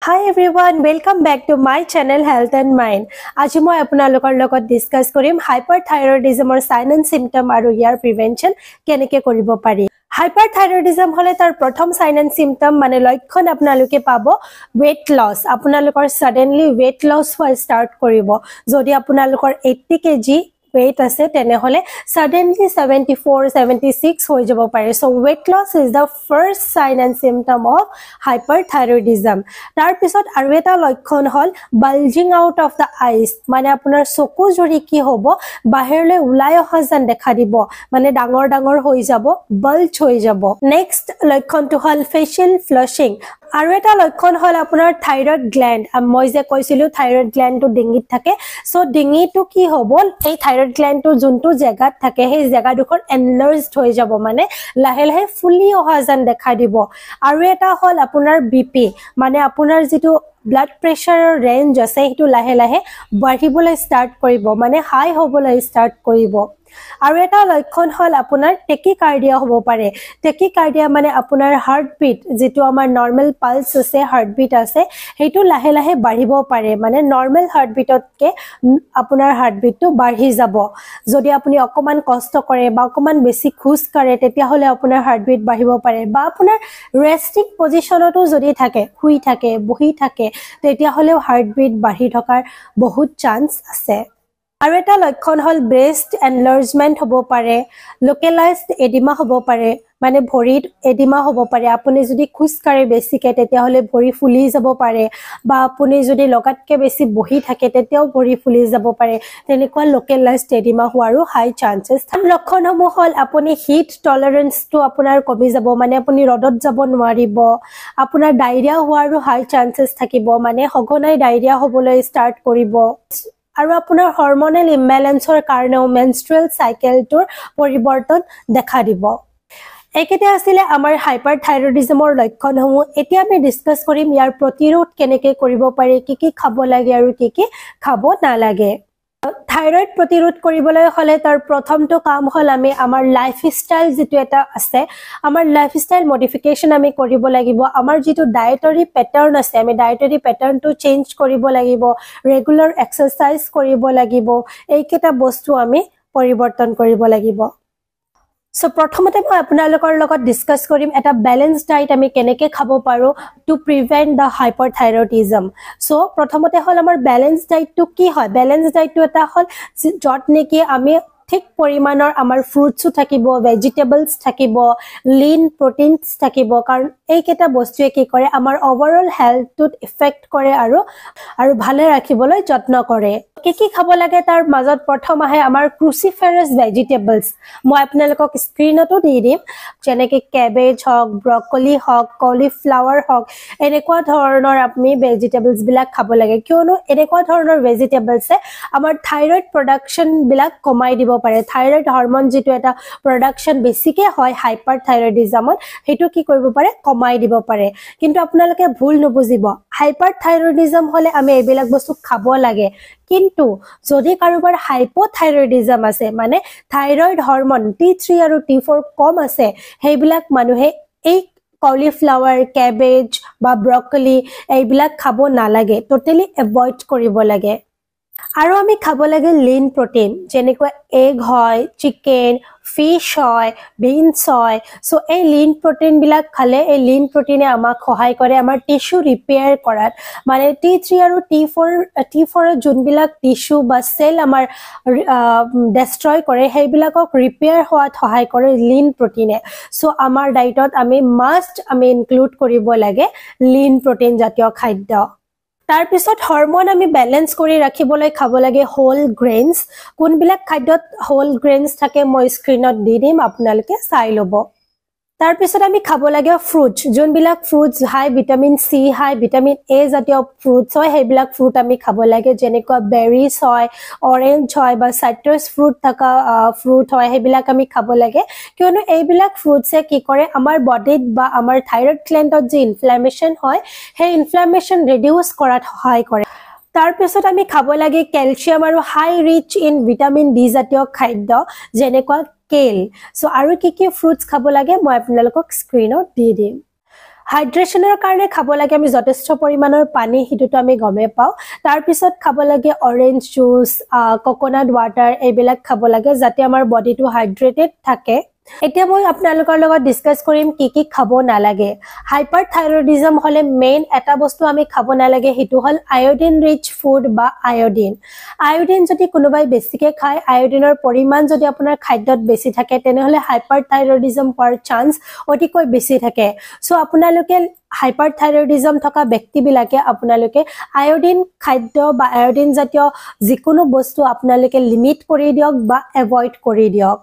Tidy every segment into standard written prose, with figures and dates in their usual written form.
Hi everyone, welcome back to my channel Health and Mind. আজি মই আপোনালোকৰ লগত ডিসকাস কৰিম hyperthyroidismৰ sign and symptom আৰু ইয়াৰ prevention কেনেকৈ কৰিব পাৰি। Hyperthyroidism হলে তাৰ প্ৰথম sign and symptom মানে লক্ষণ আপোনালোকে পাব weight loss। আপোনালোকৰ suddenly weight loss হৈ start কৰিব। যদি আপোনালোকৰ 80 kg weight আছে তেনে হলে suddenly 74 76 হৈ যাব পাৰে। So weight loss is the first sign and symptom of hyperthyroidism. তাৰ পিছত আৰু এটা লক্ষণ হল bulging out of the eyes, মানে আপোনাৰ চকু জৰি কি হ'ব বাহিৰলৈ ওলাই অহা যেন দেখা দিব, মানে ডাঙৰ ডাঙৰ হৈ যাব, bulge হৈ যাব। নেক্সট লক্ষণটো হল facial flushing। আৰু এটা লক্ষণ হল আপোনাৰ thyroid gland। মই যে কৈছিলো thyroid gland টো ডিঙিত থাকে, সো ডিঙিটো কি হ'ব এই thyroid gland টো যোনটো জায়গাত থাকে সেই জায়গাডোখৰ enlarged হৈ যাব, মানে লাহে লাহে ফুলি অহা যেন দেখা দিব। আৰু এটা হল আপোনাৰ বিপি, মানে আপোনাৰ যেটো blood pressure range আছে হেতু লাহে লাহে বাঢ়িবলৈ স্টাৰ্ট কৰিব, মানে হাই হ'বলৈ স্টাৰ্ট কৰিব। আৰু এটা লক্ষণ হল আপোনাৰ টেকিকাৰ্ডিয়া হ'ব পাৰে। টেকিকাৰ্ডিয়া মানে আপোনাৰ হাৰ্টবিট, যেটো আমাৰ নৰ্মেল পালস আছে, হাৰ্টবিট আছে, হেতু লাহে লাহে বাঢ়িব পাৰে, মানে নৰ্মেল হাৰ্টবিটতকে আপোনাৰ হাৰ্টবিটটো বাঢ়ি যাব। যদি আপুনি অকমান কষ্ট কৰে বা অকমান বেছি খোজ কাঢ়ে তেতিয়া হলে আপোনাৰ হাৰ্টবিট বাঢ়িব পাৰে, বা আপোনাৰ ৰেস্টিং পজিশনতো যদি থাকে, শুই থাকে, বহি থাকে, তেতিয়া হলেও হাৰ্টবিট বাঢ়ি থকাৰ বহুত চান্স আছে। আৰু এটা লক্ষণ হল ব্ৰেষ্ট এনলাৰ্জমেন্ট হ'ব পাৰে, লোকেলাইজড এডিমা হ'ব পাৰে, মানে ভৰিত এডিমা হ'ব পাৰে। আপুনি যদি খোজ কাঢ়ে বেছিকে তেতিয়া হলে ভৰি ফুলি যাব পাৰে, বা আপুনি যদি লগাতকে বেছি বহি থাকে তেতিয়াও ভৰি ফুলি যাব পাৰে। তেনেকুৱা লোকেলাইজড এডিমা হোৱাৰো হাই চান্সেছ। লক্ষণসমূহ হল আপুনি হিট টলাৰেন্সটো আপোনাৰ কমি যাব, মানে আপুনি ৰদত যাব নোৱাৰিব। আপোনাৰ ডায়ৰিয়া হোৱাৰো হাই চান্সেছ থাকিব, মানে সঘনাই ডায়ৰিয়া হ'বলৈ ষ্টাৰ্ট কৰিব। আৰু আপোনাৰ হৰমোনেল ইমবেলেন্সৰ কাৰণেও মেনষ্ট্ৰুৱেল সাইকেলটোৰ পৰিৱৰ্তন দেখা দিব। একেটা আছিল আমাৰ হাইপাৰথাইৰয়ডিজমৰ লক্ষণসমূহ। এতিয়া আমি ডিসকাস কৰিম ইয়াৰ প্ৰতিৰোধ কেনেকৈ কৰিব পাৰি, কি খাব লাগে আৰু কি খাব নালাগে। থাইৰয়ড প্ৰতিৰোধ কৰিবলৈ হলে তাৰ প্ৰথমটো কাম হল আমি আমাৰ লাইফষ্টাইল যেটো এটা আছে, আমাৰ লাইফষ্টাইল মডিফিকেশন আমি কৰিব লাগিব। আমাৰ যেটো ডায়েটৰী প্যাটাৰ্ন আছে, আমি ডায়েটৰী প্যাটাৰ্নটো চেঞ্জ কৰিব লাগিব, ৰেগুলাৰ এক্সাৰসাইজ কৰিব লাগিব, এইকেটা বস্তু আমি পৰিৱৰ্তন কৰিব লাগিব। সো প্ৰথমতে মই আপোনালোকৰ লগত ডিসকাস কৰিম এটা ব্যালেন্স ডায়েট আমি কেনেকৈ খাব পাৰো টু প্ৰিভেন্ট দা হাইপাৰথাইৰয়ডিজম। সো প্ৰথমতে হল আমাৰ ব্যালেন্স ডায়েটটো কি হয়। ব্যালেন্স ডায়েটটো এটা হল যত নেকি আমি ঠিক পৰিমাণৰ আমাৰ ফ্ৰুটছো থাকিব, ভেজিটেবলছ থাকিব, লিন প্ৰটিনছ থাকিব, কাৰণ এইকেটা বস্তুৱে কি কৰে আমাৰ ওভাৰঅল হেলথটোত ইফেক্ট কৰে আৰু ভালে ৰাখিবলৈ যত্ন কৰে। কি খাব লাগে তাৰ মাজত প্ৰথম আহে আমাৰ ক্ৰুচিফেৰাছ ভেজিটেবলছ। মই আপোনালোকক স্ক্ৰীনতো দি দিম, যেনেকৈ কেবেজ হওক, ব্ৰকলি হওক, কলিফ্লাৱাৰ হওক, এনেকুৱা ধৰণৰ আপুনি ভেজিটেবলছ বিলাক খাব লাগে, কিয়নো এনেকুৱা ধৰণৰ ভেজিটেবলছে আমাৰ থাইৰয়ড প্ৰডাকশন বিলাক কমাই দিব পাৰে। থাইৰয়ড হৰমন যেটো এটা প্ৰডাকশন বেছিকে হয় হাইপাৰথাইৰয়ডিজমত, হেতু কি কৰিব পাৰে কমাই দিব পাৰে। কিন্তু আপোনালোকে ভুল নুবুজিব, হাইপাৰথাইৰয়ডিজম হলে আমি এইবিলাক বস্তু খাব লাগে, কিন্তু যদি কাৰোবাৰ হাইপোথাইৰয়ডিজম আছে, মানে থাইৰয়ড হৰমন T3 আৰু T4 কম আছে, সেইবিলাক মানুহে এই কলিফ্লাৱাৰ, কেবেজ বা ব্ৰকলি এইবিলাক খাব নালাগে, টোটালি এভয়েড কৰিব লাগে। আৰু আমি খাব লাগে লিন প্ৰটিন, যেনেকৈ এগ হয়, চিকেন, ফিশ হয়, বিনছ হয়। সো এই লিন প্ৰটিন বিলাক খালে এই লিন প্ৰটিনে আমাক সহায় কৰে আমাৰ টিস্যু ৰিপেয়াৰ কৰাত, মানে T3 আৰু T4 যোনবিলাক টিস্যু বা সেল আমাৰ ডেষ্ট্ৰয় কৰে সেইবিলাকক ৰিপেয়াৰ হোৱাত সহায় কৰে লিন প্ৰটিনে। সো আমাৰ ডায়েটত আমি ইনক্লুড কৰিব লাগে লিন প্ৰটিন জাতীয় খাদ্য। তাৰ পিছত হৰমন আমি বেলেন্স কৰি ৰাখিবলৈ খাব লাগে হোল গ্ৰেইনছ। কোনবিলাক খাদ্যত হোল গ্ৰেইনছ থাকে মই স্ক্ৰীনত দি দিম, আপোনালোকে চাই ল'ব। তাৰ পিছত আমি খাব লাগে ফ্ৰুটছ, যোনবিলাক fruits high vitamin C, high vitamin A জাতীয় ফ্ৰুটছ হয়, সেইবিলাক ফ্ৰুট আমি খাব লাগে, যেনেকুৱা বেৰিজ হয়, অৰেঞ্জ হয়, বা সাইট্ৰাছ ফ্ৰুট থকা ফ্ৰুট হয়, সেইবিলাক আমি খাব লাগে। কিয়নো এইবিলাক ফ্ৰুটছে কি কৰে আমাৰ বডিত বা আমাৰ থাইৰয়ড গ্ল্যাণ্ডত যে ইনফ্লামেশন হয় সেই ইনফ্লামেশন ৰিডিউস কৰাত সহায় কৰে। তাৰ পিছত আমি খাব লাগে ক্যালসিয়াম আৰু হাই ৰিচ ইন ভিটামিন ডি জাতীয় খাদ্য, যেনেকুৱা কেল। সো আৰু কি ফ্ৰুটছ খাব লাগে মই আপোনালোকক স্ক্ৰীনত দি দিম। হাইড্ৰেশ্যনৰ কাৰণে খাব লাগে আমি যথেষ্ট পৰিমাণৰ পানী হিটোটো আমি গমে পাওঁ তাৰ পিছত খাব লাগে অৰেঞ্জ জুস কোকোনাট ওয়াটাৰ এইবিলাক খাব লাগে যাতে আমাৰ বডিটো হাইড্ৰেটেড থাকে এতিয়া মই আপোনালোকৰ লগত ডিসকাস কৰিম কি খাব নালাগে হাইপাৰথাইৰয়ডিজম হলে মেইন এটা বস্তু আমি খাব নালাগে হিটো হল আয়োডিন ৰিচ ফুড বা আয়োডিন যদি কোনোবাই বেছিকে খায় আয়োডিনৰ পৰিমাণ যদি আপোনাৰ খাদ্যত বেছি থাকে তেনেহলে হাইপাৰথাইৰয়ডিজম হোৱাৰ চান্স অতিকৈ বেছি থাকে সো আপোনালোকে হাইপাৰথাইৰয়ডিজম থকা ব্যক্তিবিলাকে আপোনালোকে আয়োডিন খাদ্য বা আয়োডিন জাতীয় যিকোনো বস্তু আপোনালোকে লিমিট কৰি দিয়ক বা এভয়েড কৰি দিয়ক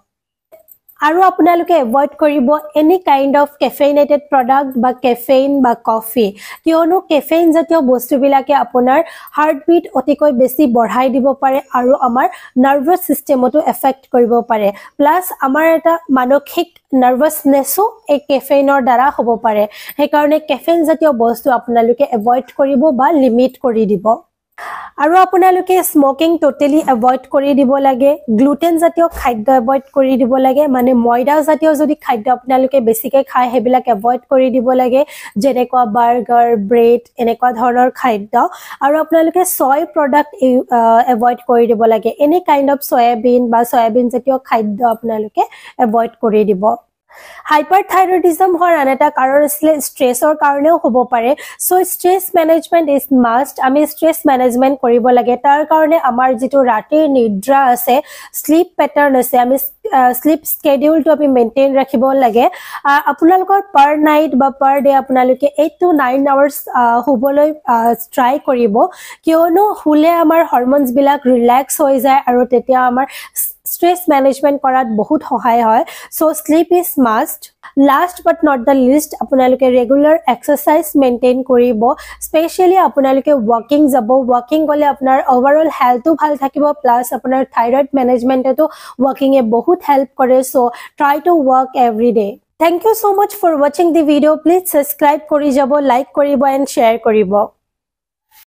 আৰু আপোনালোকে এভয়েড কৰিব এনি কাইন্ড অফ কেফেইনেটেড প্ৰডাক্ট বা কেফেইন বা কফি কিয়নো কেফেইন জাতীয় বস্তুবিলাকে আপোনাৰ হাৰ্টবিট অতিকৈ বেছি বঢ়াই দিব পাৰে আৰু আমাৰ নাৰ্ভাছ সিস্টেমটো এফেক্ট কৰিব পাৰে প্লাস আমাৰ এটা মানসিক নাৰ্ভাছনেসও এই কেফেইনৰ দ্বাৰা হ'ব পাৰে সেইকাৰণে কেফেইন জাতীয় বস্তু আপোনালোকে এভয়েড কৰিব বা লিমিট কৰি দিব আৰু আপোনালোকে স্মোকিং টোটালি এভয়েড কৰি দিব লাগে গ্লুটেন জাতীয় খাদ্য এভয়েড কৰি দিব লাগে মানে ময়দা জাতীয় যদি খাদ্য আপোনালোকে বেছিকৈ খায় হেবিলাক এভয়েড কৰি দিব লাগে যেনেকুৱা বাৰ্গাৰ ব্ৰেড এনেকুৱা ধৰণৰ খাদ্য আৰু আপোনালোকে সয় প্ৰডাক্ট এভয়েড কৰি দিব লাগে এনি কাইন্ড অফ সয়াবিন বা সয়াবিন জাতীয় খাদ্য আপোনালোকে এভয়েড কৰি দিব হাইপাৰথাইৰয়ডিজম হোৱাৰ আন এটা কাৰণ আছে ষ্ট্ৰেছৰ কাৰণেও হ'ব পাৰে so stress management is must আমি ষ্ট্ৰেছ মেনেজমেন্ট কৰিব লাগে তাৰ কাৰণে আমাৰ যেটো ৰাতিৰ নিদ্ৰা আছে স্লিপ প্যাটাৰ্ন আছে আমি স্লিপ স্কেডিউলটো আমি মেইনটেইন ৰাখিব লাগে আপোনালোকৰ পাৰ নাইট বা পাৰ ডে আপোনালোকে 8 to 9 আৱাৰ্স শুবলৈ ট্ৰাই কৰিব কিয়নো হুলে আমাৰ হৰমোনছ বিলাক ৰিলেক্স হৈ যায় আৰু তেতিয়া আমাৰ stress management কৰাত বহুত সহায় হয় so sleep is must last but not the least আপোনালোকে regular exercise maintain কৰিব স্পেশালি আপোনালোকে walking যাব walking গলে আপোনাৰ overall health ভাল থাকিব plus আপোনাৰ thyroid management এটো walking এ বহুত help কৰে so try to walk every day thank you so much for watching the video please subscribe কৰি যাব like কৰিব and share কৰিব